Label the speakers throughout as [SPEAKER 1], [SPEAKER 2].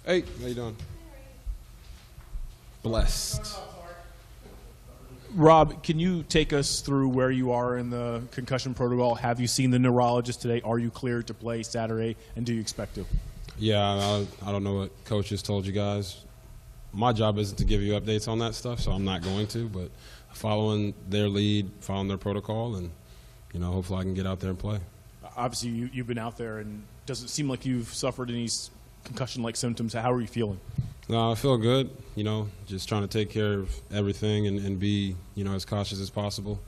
[SPEAKER 1] Hey, how you doing? Blessed.
[SPEAKER 2] Rob, can you take us through where you are in the concussion protocol? Have you seen the neurologist today? Are you cleared to play Saturday, and do you expect to?
[SPEAKER 1] Yeah, I don't know what coaches told you guys. My job isn't to give you updates on that stuff, so I'm not going to, but following their lead, following their protocol, and, hopefully I can get out there and play.
[SPEAKER 2] Obviously, you've been out there, and does it seem like you've suffered any concussion-like symptoms? How are you feeling?
[SPEAKER 1] No, I feel good, just trying to take care of everything and be, as cautious as possible.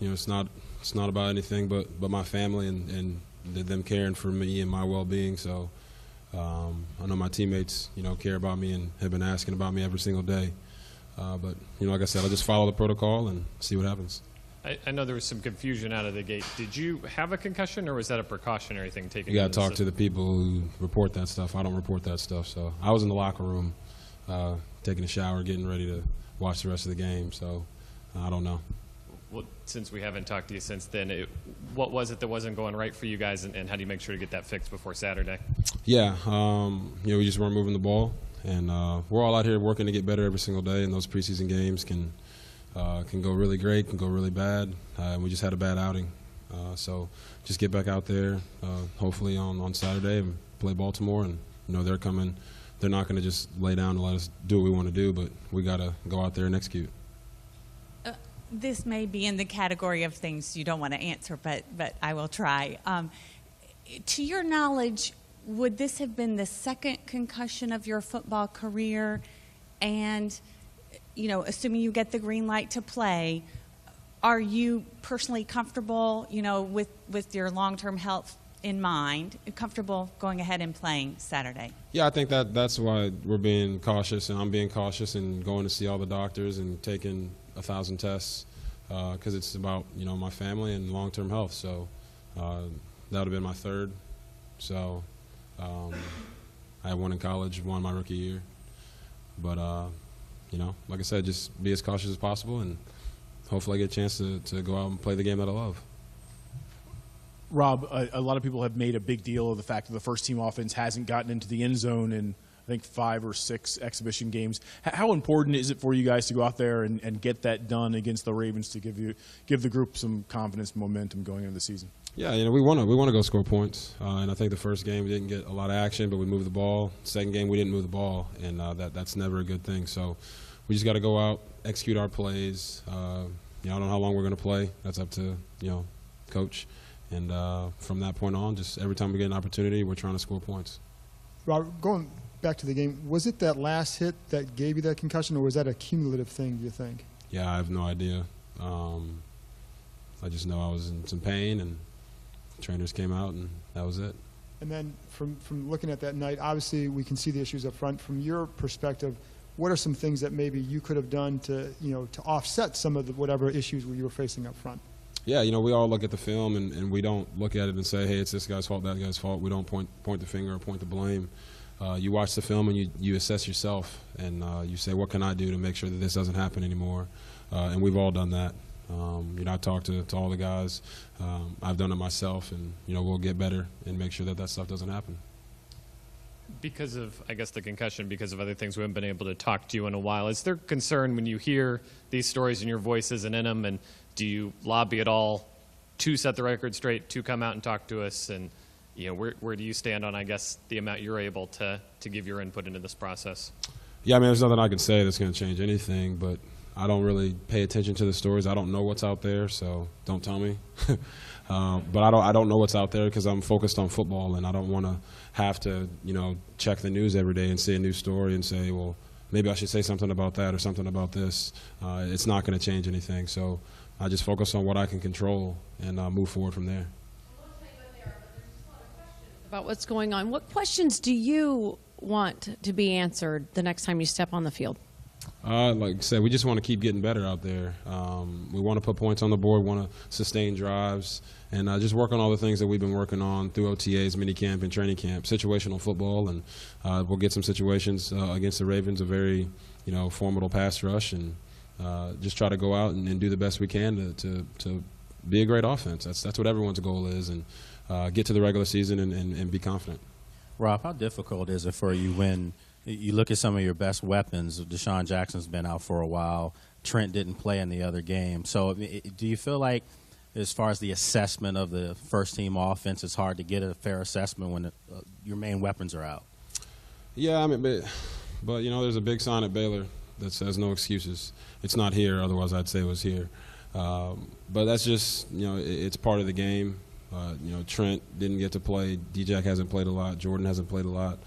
[SPEAKER 1] It's not about anything but my family and them caring for me and my well-being. So I know my teammates, care about me and have been asking about me every single day. But, like I said, I'll just follow the protocol and see what happens.
[SPEAKER 3] I know there was some confusion out of the gate. Did you have a concussion, or was that a precautionary thing taken?
[SPEAKER 1] You got to talk to the people who report that stuff. I don't report that stuff. So I was in the locker room taking a shower, getting ready to watch the rest of the game. So I don't know.
[SPEAKER 3] Well, since we haven't talked to you since then, what was it that wasn't going right for you guys, and how do you make sure to get that fixed before Saturday?
[SPEAKER 1] Yeah, we just weren't moving the ball. And we're all out here working to get better every single day, and those preseason games can go really great, can go really bad. We just had a bad outing. So just get back out there, hopefully on Saturday, and play Baltimore. And, they're coming. They're not going to just lay down and let us do what we want to do, but we got to go out there and execute.
[SPEAKER 4] This may be in the category of things you don't want to answer, but I will try. To your knowledge, would this have been the second concussion of your football career? And assuming you get the green light to play, are you personally comfortable, with your long-term health in mind, comfortable going ahead and playing Saturday?
[SPEAKER 1] Yeah, I think that's why we're being cautious, and I'm being cautious and going to see all the doctors and taking 1,000 tests because it's about, my family and long-term health. So that would have been my third. So I had one in college, one my rookie year. But like I said, just be as cautious as possible, and hopefully I get a chance to go out and play the game that I love.
[SPEAKER 2] Rob, a lot of people have made a big deal of the fact that the first-team offense hasn't gotten into the end zone in, I think, 5 or 6 exhibition games. How important is it for you guys to go out there and get that done against the Ravens to give the group some confidence, momentum going into the season? Yeah,
[SPEAKER 1] we want to go score points, and I think the first game we didn't get a lot of action, but we moved the ball. Second game we didn't move the ball, and that's never a good thing. So we just got to go out, execute our plays. I don't know how long we're going to play. That's up to coach. And from that point on, just every time we get an opportunity, we're trying to score points.
[SPEAKER 5] Robert, going back to the game, was it that last hit that gave you that concussion, or was that a cumulative thing, do you think?
[SPEAKER 1] Yeah, I have no idea. I just know I was in some pain, and trainers came out, and that was it.
[SPEAKER 5] And then from looking at that night, obviously we can see the issues up front. From your perspective, what are some things that maybe you could have done to offset some of whatever issues you were facing up front?
[SPEAKER 1] Yeah, we all look at the film, and we don't look at it and say, hey, it's this guy's fault, that guy's fault. We don't point the finger or point the blame. You watch the film and you assess yourself, and you say, what can I do to make sure that this doesn't happen anymore? And we've all done that. I talked to all the guys. I've done it myself, and we'll get better and make sure that stuff doesn't happen.
[SPEAKER 3] Because of, I guess, the concussion, because of other things, we haven't been able to talk to you in a while. Is there concern when you hear these stories and your voice isn't in them, and do you lobby at all to set the record straight, to come out and talk to us? And where do you stand on, I guess, the amount you're able to give your input into this process?
[SPEAKER 1] Yeah, there's nothing I can say that's going to change anything, but I don't really pay attention to the stories. I don't know what's out there, so don't tell me. But I don't know what's out there because I'm focused on football, and I don't want to have to check the news every day and see a new story and say, well, maybe I should say something about that or something about this. It's not going to change anything. So I just focus on what I can control and move forward from there.
[SPEAKER 6] About what's going on. What questions do you want to be answered the next time you step on the field?
[SPEAKER 1] Like I said, we just want to keep getting better out there. We want to put points on the board, want to sustain drives, and just work on all the things that we've been working on through OTAs, minicamp, and training camp, situational football, and we'll get some situations against the Ravens, a very formidable pass rush, and just try to go out and do the best we can to be a great offense. That's what everyone's goal is, and get to the regular season and be confident.
[SPEAKER 7] Rob, how difficult is it for you when You look at some of your best weapons. Deshaun Jackson's been out for a while. Trent didn't play in the other game. So do you feel like, as far as the assessment of the first-team offense, it's hard to get a fair assessment when your main weapons are out?
[SPEAKER 1] Yeah, I mean, but you know, there's a big sign at Baylor that says no excuses. It's not here, otherwise I'd say it was here. But that's just, you know, it's part of the game. You know, Trent didn't get to play. D-Jack hasn't played a lot. Jordan hasn't played a lot.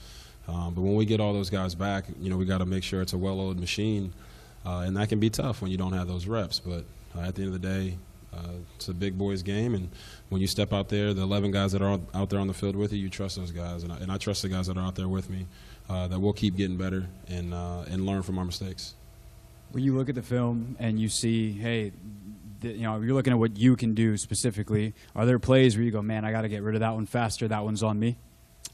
[SPEAKER 1] But when we get all those guys back, you know, we got to make sure it's a well-oiled machine. And that can be tough when you don't have those reps. But at the end of the day, it's a big boys game. And when you step out there, the 11 guys that are out there on the field with you, you trust those guys. And I trust the guys that are out there with me, that we'll keep getting better and learn from our mistakes.
[SPEAKER 8] When you look at the film and you see, hey, you know, you're looking at what you can do specifically, are there plays where you go, man, I got to get rid of that one faster, that one's on me?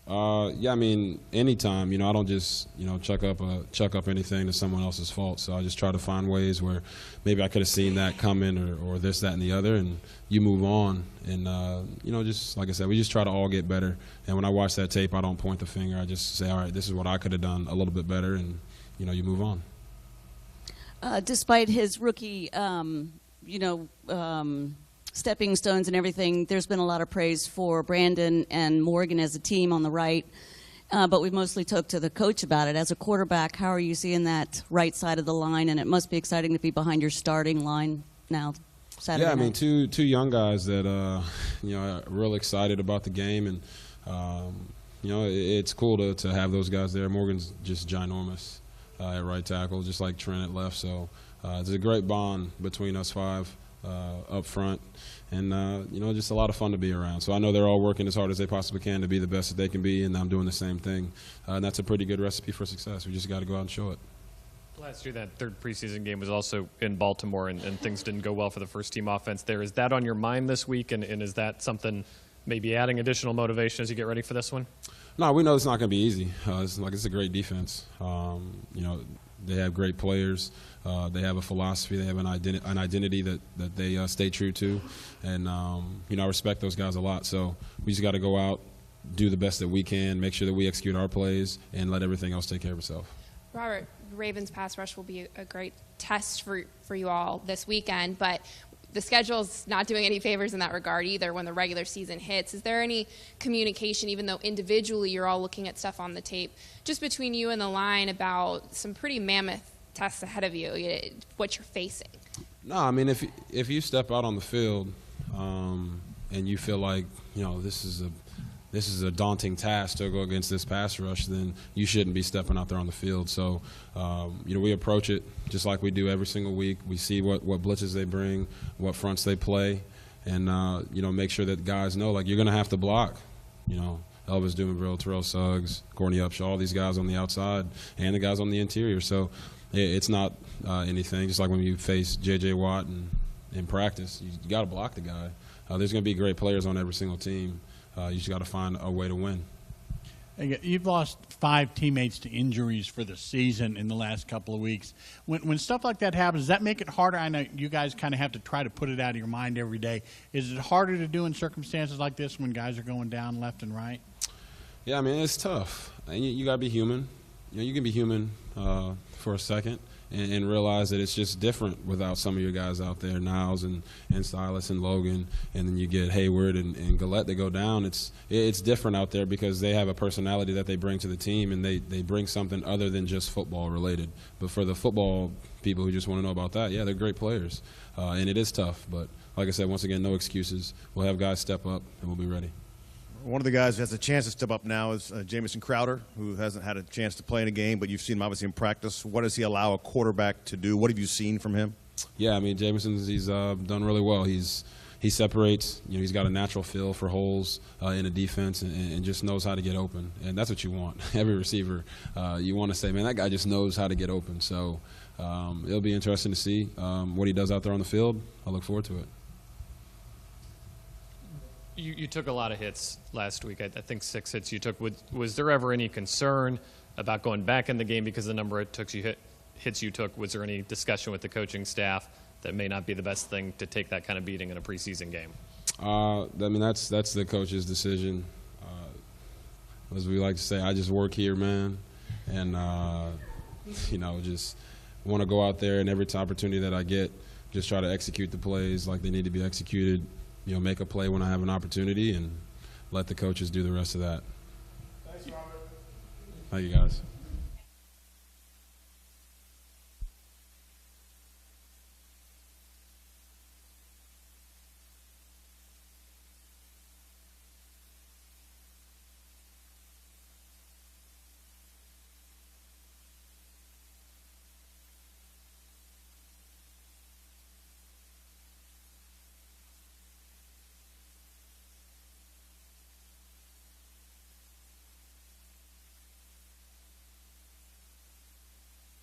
[SPEAKER 1] Yeah, I mean, anytime, you know, I don't just, you know, chuck up anything that's someone else's fault. So I just try to find ways where maybe I could have seen that coming or this, that, and the other, and you move on. And, you know, just like I said, we just try to all get better. And when I watch that tape, I don't point the finger. I just say, all right, this is what I could have done a little bit better, and, you know, you move on.
[SPEAKER 9] Despite his rookie, stepping stones and everything, there's been a lot of praise for Brandon and Morgan as a team on the right, but we mostly talked to the coach about it. As a quarterback, how are you seeing that right side of the line? And it must be exciting to be behind your starting line now Saturday
[SPEAKER 1] night.
[SPEAKER 9] night.
[SPEAKER 1] I mean, two young guys that, you know, are real excited about the game. And, you know, it's cool to have those guys there. Morgan's just ginormous at right tackle, just like Trent at left. So it's a great bond between us five up front, and you know, just a lot of fun to be around. So I know they're all working as hard as they possibly can to be the best that they can be, and I'm doing the same thing. And that's a pretty good recipe for success. We just got to go out and show it.
[SPEAKER 3] Last year, that third preseason game was also in Baltimore, and things didn't go well for the first-team offense there. Is that on your mind this week, and is that something maybe adding additional motivation as you get ready for this one? No,
[SPEAKER 1] we know it's not going to be easy. It's a great defense. You know, they have great players. They have a philosophy. They have an identity that they stay true to. And, you know, I respect those guys a lot. So we just got to go out, do the best that we can, make sure that we execute our plays, and let everything else take care of itself.
[SPEAKER 10] Robert, Ravens pass rush will be a great test for you all this weekend, but the schedule's not doing any favors in that regard either when the regular season hits. Is there any communication, even though individually you're all looking at stuff on the tape, just between you and the line about some pretty mammoth tests ahead of you, what you're facing?
[SPEAKER 1] No, I mean, if you step out on the field and you feel like, you know, this is a daunting task to go against this pass rush, then you shouldn't be stepping out there on the field. So, you know, we approach it just like we do every single week. We see what blitzes they bring, what fronts they play, and, you know, make sure that guys know, like, you're going to have to block. You know, Elvis Dumerville, Terrell Suggs, Courtney Upshaw, all these guys on the outside and the guys on the interior. So it's not anything. Just like when you face J.J. Watt in practice, you got to block the guy. There's going to be great players on every single team. You just got to find a way to win.
[SPEAKER 11] You've lost 5 teammates to injuries for the season in the last couple of weeks. When stuff like that happens, does that make it harder? I know you guys kind of have to try to put it out of your mind every day. Is it harder to do in circumstances like this when guys are going down left and right?
[SPEAKER 1] Yeah, I mean, it's tough. And you got to be human. You know, you can be human for a second and realize that it's just different without some of your guys out there, Niles and Silas and Logan, and then you get Hayward and Gillette that go down. It's different out there because they have a personality that they bring to the team, and they bring something other than just football related. But for the football people who just want to know about that, yeah, they're great players. And it is tough. But like I said, once again, no excuses. We'll have guys step up, and we'll be ready.
[SPEAKER 12] One of the guys who has a chance to step up now is Jamison Crowder, who hasn't had a chance to play in a game, but you've seen him obviously in practice. What does he allow a quarterback to do? What have you seen from him?
[SPEAKER 1] Yeah, I mean, he's done really well. He separates. You know, he's got a natural feel for holes in a defense and just knows how to get open. And that's what you want. Every receiver, you want to say, man, that guy just knows how to get open. So it'll be interesting to see what he does out there on the field. I look forward to it.
[SPEAKER 3] You took a lot of hits last week. I think 6 hits you took. Was there ever any concern about going back in the game because of the number of hits you took? Was there any discussion with the coaching staff that may not be the best thing to take that kind of beating in a preseason game?
[SPEAKER 1] I mean, that's the coach's decision. As we like to say, I just work here, man, and just want to go out there and every opportunity that I get, just try to execute the plays like they need to be executed. Make a play when I have an opportunity and let the coaches do the rest of that.
[SPEAKER 5] Thanks, Robert.
[SPEAKER 1] Thank you, guys.